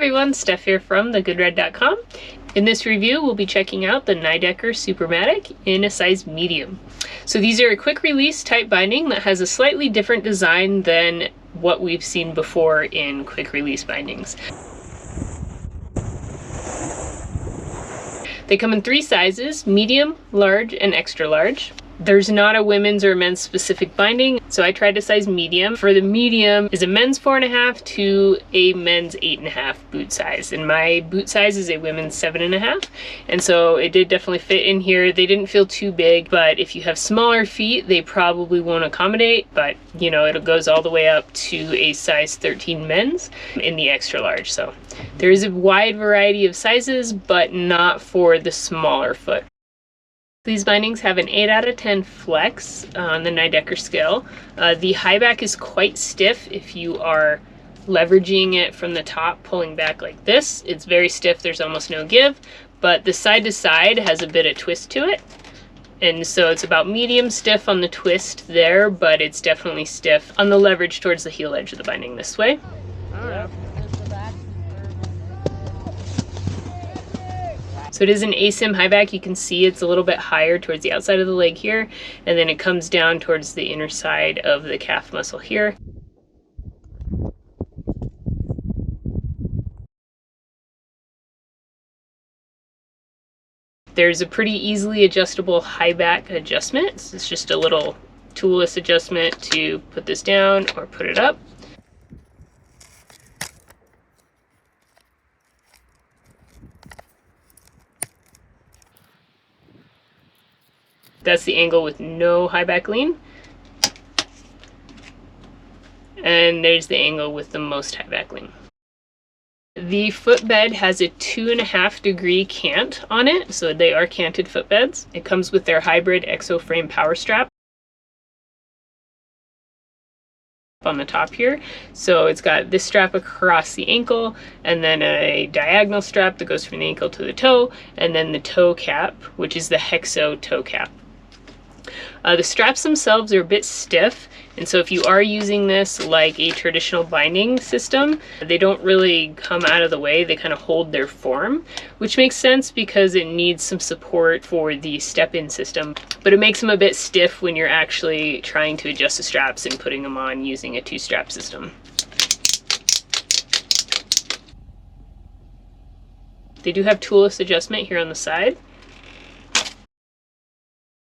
everyone, Steph here from thegoodride.com. In this review, we'll be checking out the Nidecker Supermatic in a size medium. So these are a quick release type binding that has a slightly different design than what we've seen before in quick release bindings. They come in 3 sizes: medium, large, and extra large. There's not a women's or men's specific binding, so I tried a size medium. For the medium is a men's 4.5 to a men's 8.5 boot size, and my boot size is a women's 7.5, and so it did definitely fit in here. They didn't feel too big, but if you have smaller feet, they probably won't accommodate, but you know, it goes all the way up to a size 13 men's in the extra large. So there is a wide variety of sizes, but not for the smaller foot. These bindings have an 8 out of 10 flex on the Nidecker scale. The high back is quite stiff if you are leveraging it from the top, pulling back like this. It's very stiff, there's almost no give, but the side to side has a bit of twist to it. And so it's about medium stiff on the twist there, but it's definitely stiff on the leverage towards the heel edge of the binding this way. So it is an ASIM high back. You can see it's a little bit higher towards the outside of the leg here, and then it comes down towards the inner side of the calf muscle here. There's a pretty easily adjustable high back adjustment. So it's just a little toolless adjustment to put this down or put it up. That's the angle with no high back lean. And there's the angle with the most high back lean. The footbed has a 2.5 degree cant on it, so they are canted footbeds. It comes with their hybrid exo frame power strap on the top here. So it's got this strap across the ankle, and then a diagonal strap that goes from the ankle to the toe, and then the toe cap, which is the hexo toe cap. The straps themselves are a bit stiff, and so if you are using this like a traditional binding system, they don't really come out of the way. They kind of hold their form, which makes sense because it needs some support for the step-in system, but it makes them a bit stiff when you're actually trying to adjust the straps and putting them on using a 2-strap system. They do have toolless adjustment here on the side.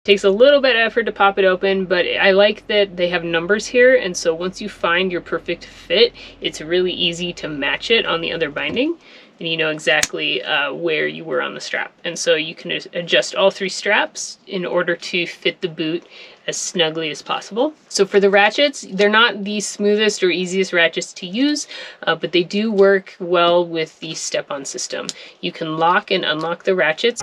Takes a little bit of effort to pop it open, but I like that they have numbers here, and so once you find your perfect fit, it's really easy to match it on the other binding, and you know exactly where you were on the strap. And so you can adjust all 3 straps in order to fit the boot as snugly as possible. So for the ratchets, they're not the smoothest or easiest ratchets to use, but they do work well with the step-on system. You can lock and unlock the ratchets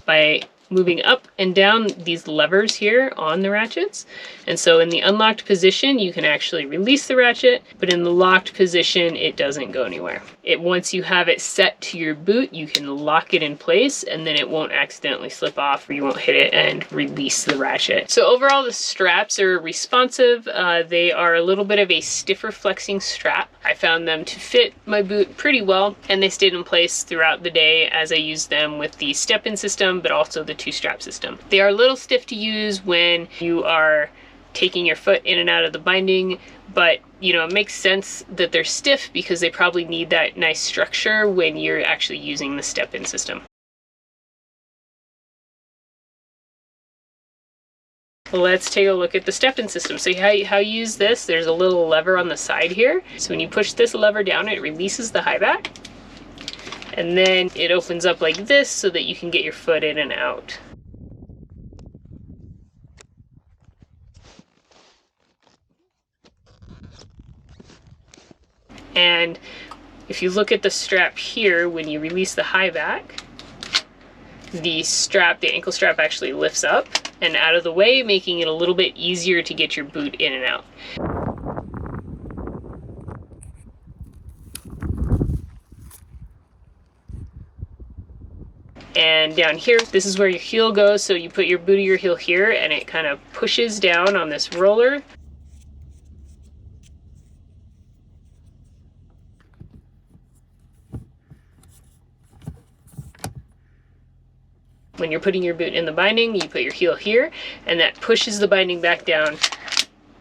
by moving up and down these levers here on the ratchets. And so in the unlocked position, you can actually release the ratchet, but in the locked position, it doesn't go anywhere. Once you have it set to your boot, you can lock it in place, and then it won't accidentally slip off, or you won't hit it and release the ratchet. So overall, the straps are responsive. They are a little bit of a stiffer flexing strap. I found them to fit my boot pretty well, and they stayed in place throughout the day as I used them with the step-in system, but also the 2-strap system. They are a little stiff to use when you are taking your foot in and out of the binding, but you know, it makes sense that they're stiff because they probably need that nice structure when you're actually using the step-in system. Let's take a look at the step-in system. So how you use this, there's a little lever on the side here. So when you push this lever down, it releases the high back. And then it opens up like this so that you can get your foot in and out. And if you look at the strap here, when you release the high back, the ankle strap actually lifts up and out of the way, making it a little bit easier to get your boot in and out. And down here, this is where your heel goes, so you put your boot of your heel here, and it kind of pushes down on this roller. when you're putting your boot in the binding, you put your heel here, and that pushes the binding back down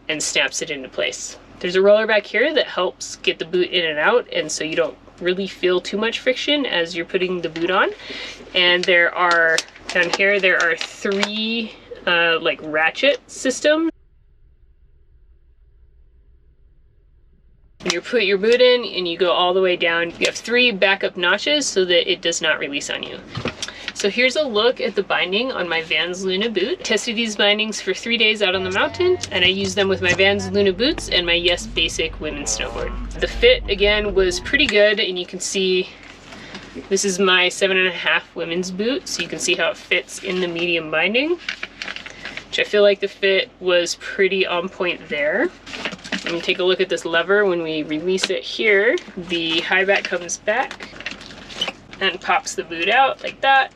and snaps it into place. There's a roller back here that helps get the boot in and out, and so you don't really feel too much friction as you're putting the boot on. And there are, down here, there are 3 like ratchet systems. You put your boot in and you go all the way down. You have 3 backup notches so that it does not release on you. So here's a look at the binding on my Vans Luna boot. Tested these bindings for 3 days out on the mountain, and I used them with my Vans Luna boots and my Yes Basic women's snowboard. The fit, again, was pretty good, and you can see this is my 7.5 women's boot, so you can see how it fits in the medium binding, which I feel like the fit was pretty on point there. Let me take a look at this lever. When we release it here, the high back comes back and pops the boot out like that,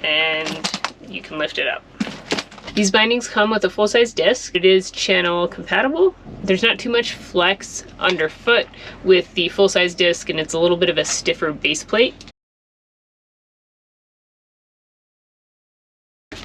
and you can lift it up. These bindings come with a full-size disc. It is channel compatible. There's not too much flex underfoot with the full-size disc, and it's a little bit of a stiffer base plate.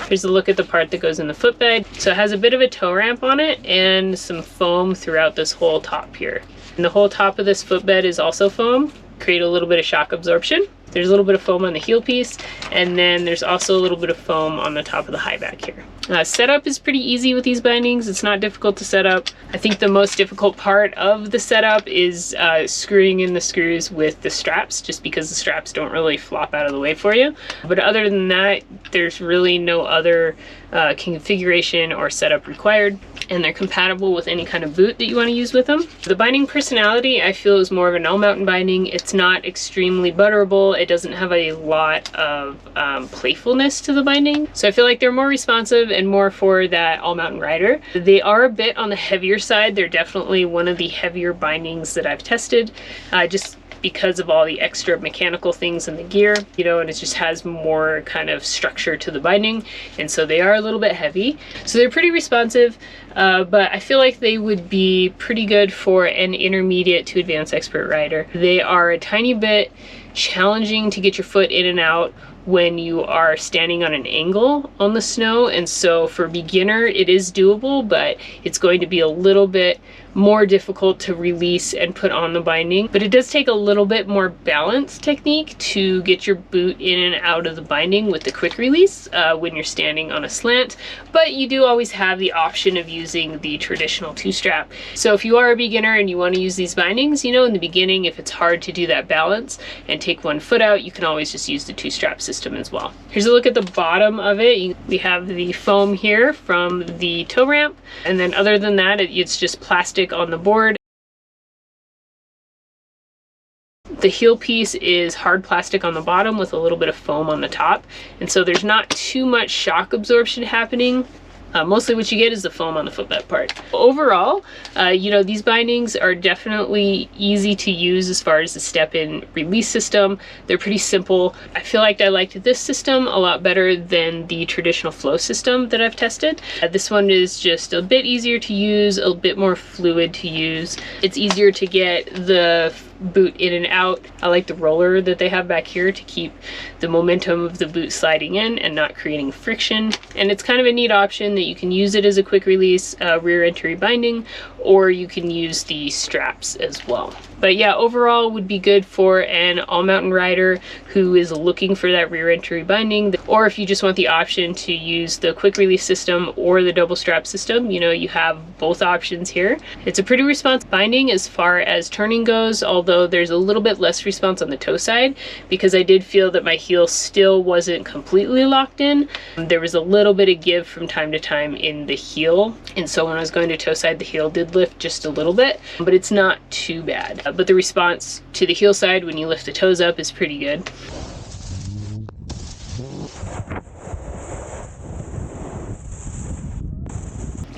Here's a look at the part that goes in the footbed. So it has a bit of a toe ramp on it and some foam throughout this whole top here. And the whole top of this footbed is also foam, create a little bit of shock absorption. There's a little bit of foam on the heel piece, and then there's also a little bit of foam on the top of the high back here. Setup is pretty easy with these bindings. It's not difficult to set up. I think the most difficult part of the setup is screwing in the screws with the straps, just because the straps don't really flop out of the way for you. But other than that, there's really no other configuration or setup required, and they're compatible with any kind of boot that you want to use with them. The binding personality, I feel, is more of an all-mountain binding. It's not extremely butterable. It doesn't have a lot of playfulness to the binding. So I feel like they're more responsive and more for that all-mountain rider. They are a bit on the heavier side. They're definitely one of the heavier bindings that I've tested, just because of all the extra mechanical things in the gear, you know, and it just has more kind of structure to the binding, and so they are a little bit heavy. So they're pretty responsive, but I feel like they would be pretty good for an intermediate to advanced expert rider. They are a tiny bit challenging to get your foot in and out when you are standing on an angle on the snow, and so for beginner it is doable, but it's going to be a little bit more difficult to release and put on the binding. But it does take a little bit more balance technique to get your boot in and out of the binding with the quick release when you're standing on a slant, but you do always have the option of using the traditional 2-strap. So if you are a beginner and you want to use these bindings, you know, in the beginning, if it's hard to do that balance and take one foot out, you can always just use the 2-strap system as well. Here's a look at the bottom of it. We have the foam here from the toe ramp, and then other than that, it's just plastic on the board. The heel piece is hard plastic on the bottom with a little bit of foam on the top, and so there's not too much shock absorption happening. Mostly what you get is the foam on the footbed part. Overall, you know, these bindings are definitely easy to use as far as the step-in release system. They're pretty simple. I feel like I liked this system a lot better than the traditional flow system that I've tested. This one is just a bit easier to use, a bit more fluid to use. It's easier to get the boot in and out. I like the roller that they have back here to keep the momentum of the boot sliding in and not creating friction. And it's kind of a neat option that you can use it as a quick release rear entry binding, or you can use the straps as well. But yeah, overall would be good for an all-mountain rider who is looking for that rear entry binding, or if you just want the option to use the quick release system or the double strap system, you know, you have both options here. It's a pretty responsive binding as far as turning goes, although there's a little bit less response on the toe side because I did feel that my heel still wasn't completely locked in. There was a little bit of give from time to time in the heel, and so when I was going to toe side, the heel did lift just a little bit, but it's not too bad. But the response to the heel side when you lift the toes up is pretty good.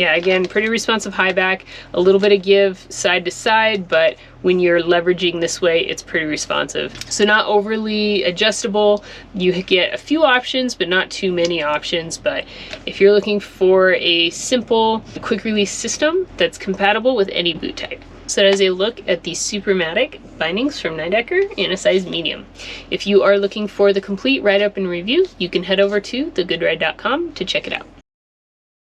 Yeah, again, pretty responsive high back, a little bit of give side to side, but when you're leveraging this way, it's pretty responsive. So not overly adjustable. You get a few options, but not too many options. But if you're looking for a simple, quick release system that's compatible with any boot type. So that is a look at the Supermatic bindings from Nidecker in a size medium. If you are looking for the complete write-up and review, you can head over to thegoodride.com to check it out.